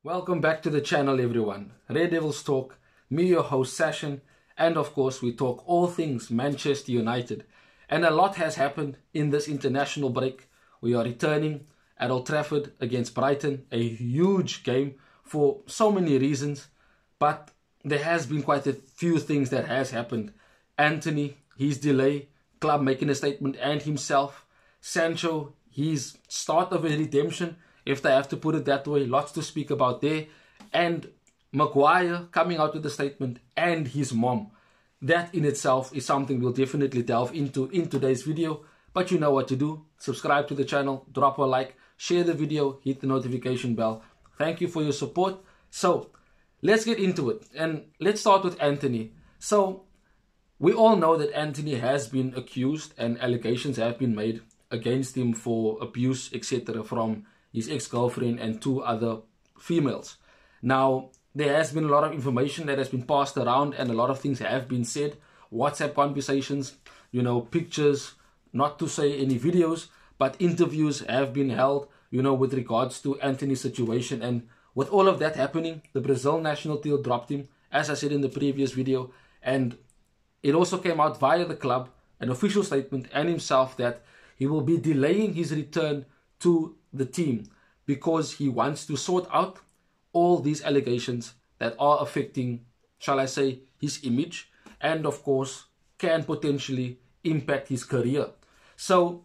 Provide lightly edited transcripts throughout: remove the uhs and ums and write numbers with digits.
Welcome back to the channel, everyone. Red Devils Talk, me your host Sashin, and of course we talk all things Manchester United. And a lot has happened in this international break. We are returning at Old Trafford against Brighton, a huge game for so many reasons, but there has been quite a few things that has happened. Antony, his delay, club making a statement, and himself. Sancho, his start of a redemption, if they have to put it that way. Lots to speak about there. And Maguire coming out with a statement, and his mom. That in itself is something we'll definitely delve into in today's video. But you know what to do. Subscribe to the channel, drop a like, share the video, hit the notification bell. Thank you for your support. So let's get into it. And let's start with Antony. So we all know that Antony has been accused and allegations have been made against him for abuse, etc. from his ex-girlfriend and two other females. Now, there has been a lot of information that has been passed around and a lot of things have been said. WhatsApp conversations, pictures, not to say any videos, but interviews have been held, with regards to Antony's situation. And with all of that happening, the Brazil national team dropped him, as I said in the previous video. And it also came out via the club, an official statement, and himself that he will be delaying his return to the team because he wants to sort out all these allegations that are affecting, shall I say, his image, and of course can potentially impact his career. So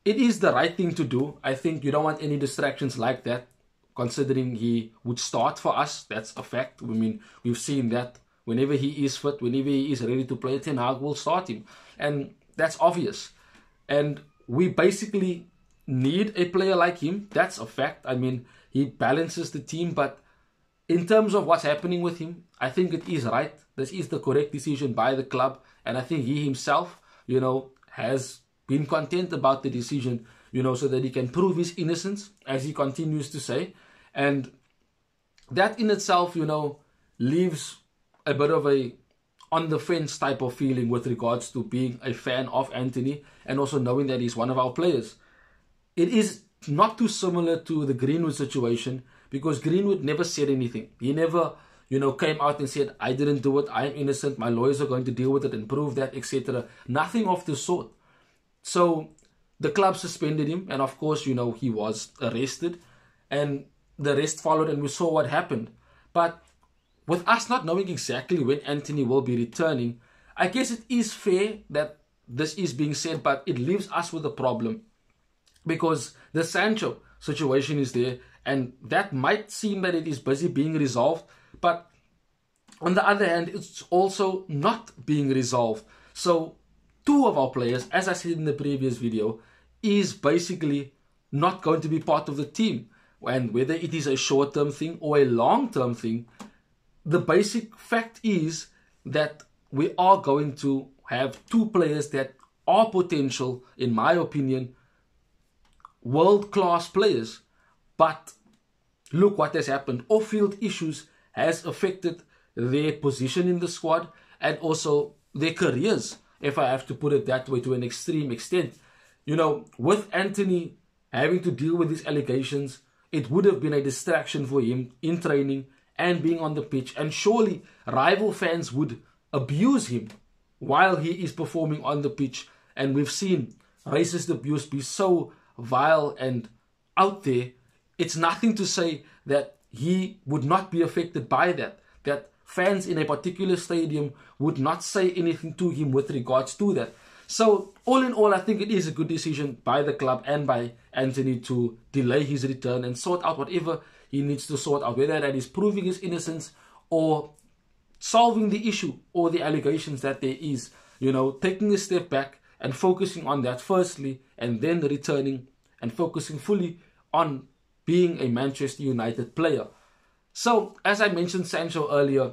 it is the right thing to do. I think you don't want any distractions like that, considering he would start for us. That's a fact. I mean, we've seen that whenever he is fit, whenever he is ready to play, Ten Hag will start him, and that's obvious. And we basically need a player like him. That's a fact. I mean, he balances the team, but in terms of what's happening with him, I think it is right. This is the correct decision by the club, and I think he himself, has been content about the decision, so that he can prove his innocence, as he continues to say. And that in itself, leaves a bit of a on the fence type of feeling with regards to being a fan of Antony and also knowing that he's one of our players. It is not too similar to the Greenwood situation, because Greenwood never said anything. He never, came out and said, I didn't do it, I'm innocent, my lawyers are going to deal with it and prove that, etc. Nothing of the sort. So the club suspended him, and of course, he was arrested, and the rest followed, and we saw what happened. But with us not knowing exactly when Antony will be returning, I guess it is fair that this is being said, but it leaves us with a problem. Because the Sancho situation is there, and that might seem that it is busy being resolved, but on the other hand, it's also not being resolved. So two of our players, as I said in the previous video, is basically not going to be part of the team. And whether it is a short-term thing or a long-term thing, the basic fact is that we are going to have two players that are potential, in my opinion, world-class players. But look what has happened. Off-field issues has affected their position in the squad and also their careers, if I have to put it that way, to an extreme extent. With Antony having to deal with these allegations, it would have been a distraction for him in training and being on the pitch, and surely rival fans would abuse him while he is performing on the pitch. And we've seen racist abuse be so vile and out there. It's nothing to say that he would not be affected by that fans in a particular stadium would not say anything to him with regards to that. So all in all, I think it is a good decision by the club and by Antony to delay his return and sort out whatever he needs to sort out, whether that is proving his innocence or solving the issue or the allegations that there is, taking a step back and focusing on that firstly, and then returning and focusing fully on being a Manchester United player. So, as I mentioned Sancho earlier,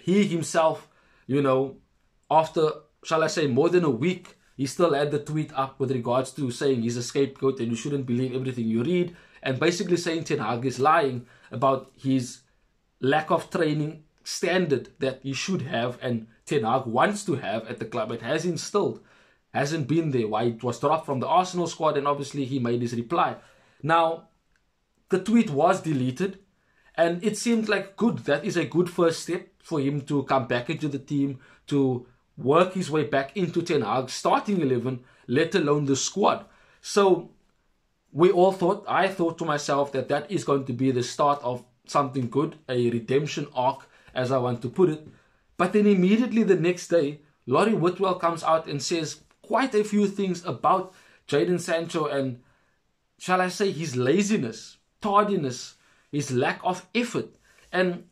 he himself, after, shall I say, more than a week, he still had the tweet up with regards to saying he's a scapegoat and you shouldn't believe everything you read, and basically saying Ten Hag is lying about his lack of training standard that he should have and Ten Hag wants to have at the club. It has instilled, hasn't been there. Why it was dropped from the Arsenal squad, and obviously he made his reply. Now, the tweet was deleted, And it seemed like good. That is a good first step for him to come back into the team, to work his way back into Ten Hag's starting 11, let alone the squad. So I thought to myself that that is going to be the start of something good, a redemption arc, as I want to put it. But then immediately the next day, Laurie Whitwell comes out and says quite a few things about Jadon Sancho and, shall I say, his laziness, tardiness, his lack of effort. And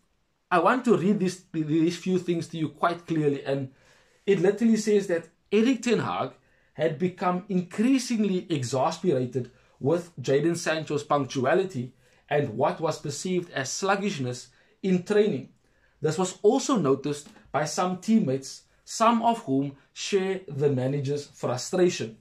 I want to read these few things to you quite clearly. And it literally says that Erik ten Hag had become increasingly exasperated with Jadon Sancho's punctuality and what was perceived as sluggishness in training. This was also noticed by some teammates, some of whom share the manager's frustration.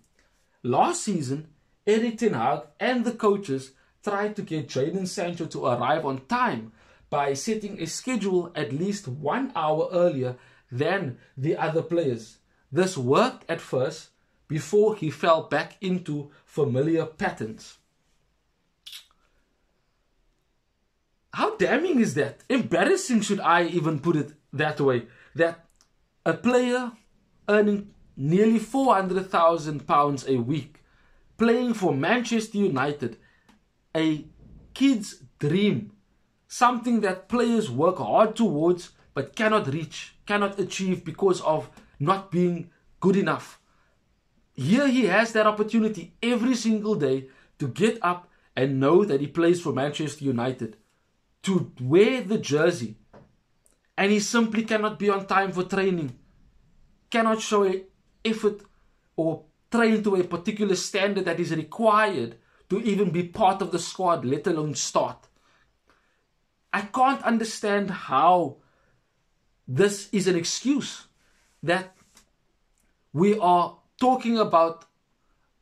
Last season, Erik ten Hag and the coaches tried to get Jadon Sancho to arrive on time by setting a schedule at least 1 hour earlier than the other players. This worked at first before he fell back into familiar patterns. How damning is that? Embarrassing, should I even put it that way. That a player earning nearly £400,000 a week, playing for Manchester United, a kid's dream, something that players work hard towards but cannot reach, cannot achieve because of not being good enough. Here he has that opportunity every single day to get up and know that he plays for Manchester United, to wear the jersey, and he simply cannot be on time for training, cannot show an effort or train to a particular standard that is required to even be part of the squad, let alone start. I can't understand how this is an excuse, that we are talking about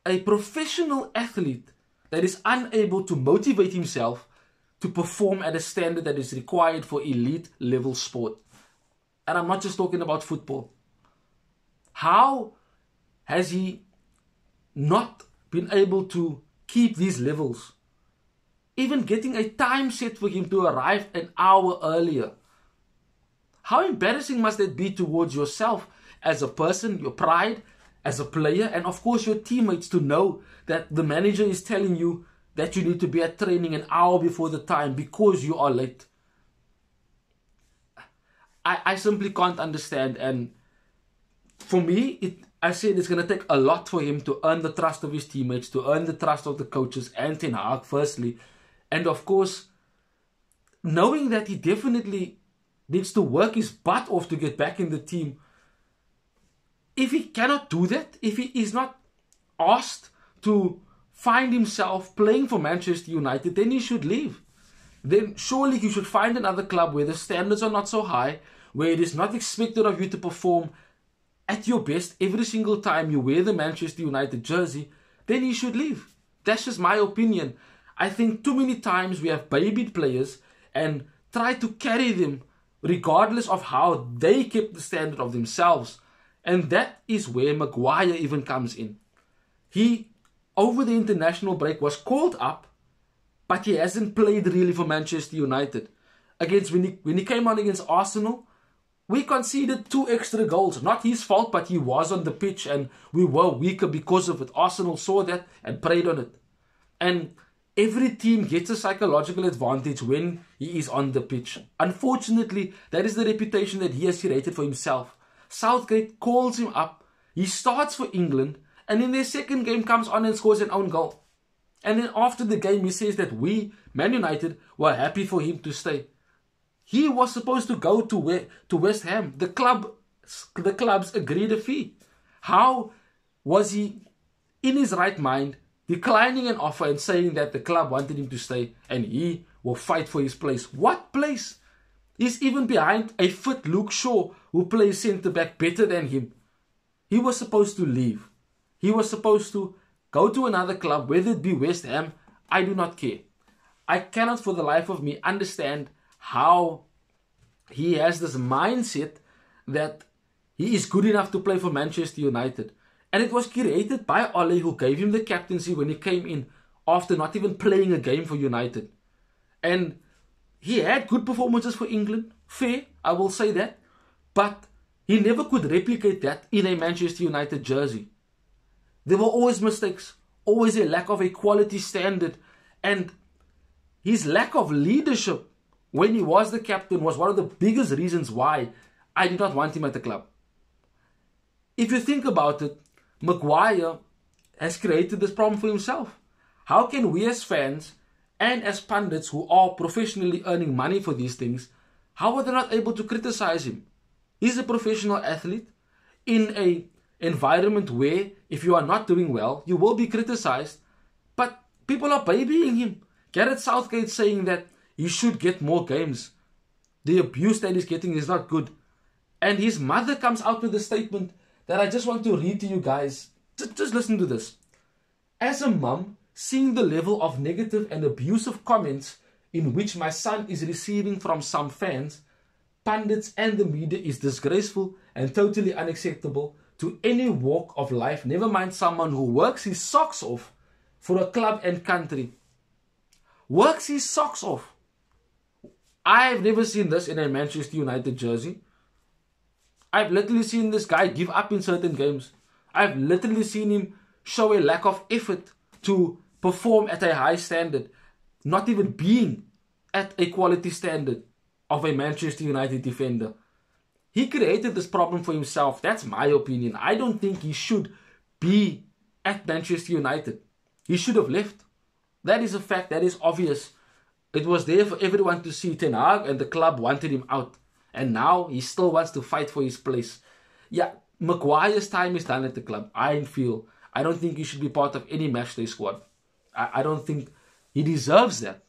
a professional athlete that is unable to motivate himself to perform at a standard that is required for elite level sport. And I'm not just talking about football. How has he not been able to keep these levels? Even getting a time set for him to arrive an hour earlier. How embarrassing must that be towards yourself as a person, your pride as a player, and of course your teammates, to know that the manager is telling you that you need to be at training an hour before the time because you are late. I simply can't understand. And for me, I said it's going to take a lot for him to earn the trust of his teammates, to earn the trust of the coaches and Ten Hag firstly. And of course, knowing that he definitely needs to work his butt off to get back in the team. If he cannot do that, if he is not asked to find himself playing for Manchester United, then he should leave. Then surely he should find another club where the standards are not so high, where it is not expected of you to perform at your best every single time you wear the Manchester United jersey. Then he should leave. That's just my opinion. I think too many times we have babied players and try to carry them regardless of how they kept the standard of themselves. And that is where Maguire even comes in. He, over the international break, was called up, but he hasn't played really for Manchester United. When he came on against Arsenal, we conceded 2 extra goals. Not his fault, but he was on the pitch and we were weaker because of it. Arsenal saw that and preyed on it. And every team gets a psychological advantage when he is on the pitch. Unfortunately, that is the reputation that he has created for himself. Southgate calls him up, he starts for England, and in their second game comes on and scores an own goal. And then after the game he says that we, Man United, were happy for him to stay. He was supposed to go to West Ham. The clubs agreed a fee. How was he in his right mind declining an offer and saying that the club wanted him to stay and he will fight for his place? What place? He's even behind a fit Luke Shaw who plays centre-back better than him. He was supposed to leave. He was supposed to go to another club, whether it be West Ham. I do not care. I cannot for the life of me understand how he has this mindset that he is good enough to play for Manchester United. And it was created by Ole, who gave him the captaincy when he came in after not even playing a game for United. And he had good performances for England. Fair, I will say that. But he never could replicate that in a Manchester United jersey. There were always mistakes, always a lack of a quality standard. And his lack of leadership when he was the captain was one of the biggest reasons why I did not want him at the club. If you think about it, Maguire has created this problem for himself. How can we as fans and as pundits who are professionally earning money for these things, how are they not able to criticize him? He's a professional athlete in an environment where if you are not doing well, you will be criticized. But people are babying him. Gareth Southgate saying that he should get more games. The abuse that he's getting is not good. And his mother comes out with a statement that I just want to read to you guys. Just listen to this. As a mum, seeing the level of negative and abusive comments in which my son is receiving from some fans, pundits and the media is disgraceful and totally unacceptable to any walk of life, never mind someone who works his socks off for a club and country. Works his socks off. I've never seen this in a Manchester United jersey. I've literally seen this guy give up in certain games. I've literally seen him show a lack of effort to perform at a high standard, not even being at a quality standard of a Manchester United defender. He created this problem for himself. That's my opinion. I don't think he should be at Manchester United. He should have left. That is a fact. That is obvious. It was there for everyone to see. Ten Hag and the club wanted him out. And now he still wants to fight for his place. Yeah, Maguire's time is done at the club. I don't think he should be part of any matchday squad. I don't think he deserves that.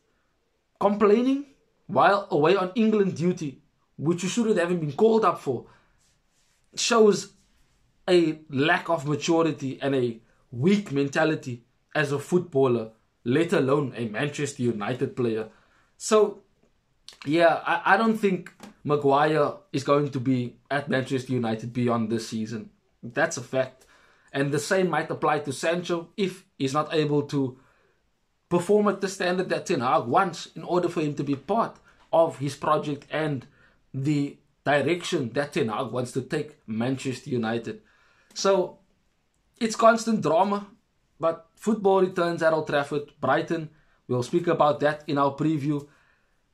Complaining while away on England duty, which you shouldn't have been called up for, shows a lack of maturity and a weak mentality as a footballer, let alone a Manchester United player. So, yeah, I don't think Maguire is going to be at Manchester United beyond this season. That's a fact. And the same might apply to Sancho if he's not able to perform at the standard that Ten Hag wants in order for him to be part of his project and the direction that Ten Hag wants to take Manchester United. So, it's constant drama, but football returns at Old Trafford, Brighton. We'll speak about that in our preview.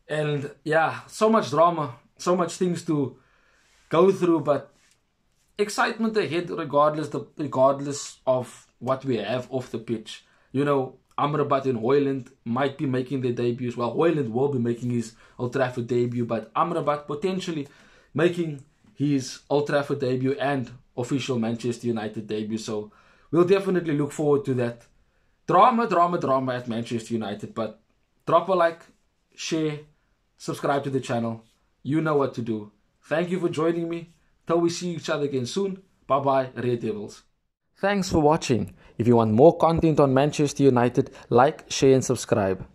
And yeah, so much drama, so much things to go through, but excitement ahead regardless of what we have off the pitch. You know, Amrabat and Højlund might be making their debuts. Well, Højlund will be making his Old Trafford debut, but Amrabat potentially making his Old Trafford debut and official Manchester United debut. So we'll definitely look forward to that. Drama at Manchester United. But drop a like, share, subscribe to the channel. You know what to do. Thank you for joining me. Till we see each other again soon. Bye-bye, Red Devils. Thanks for watching. If you want more content on Manchester United, like, share and subscribe.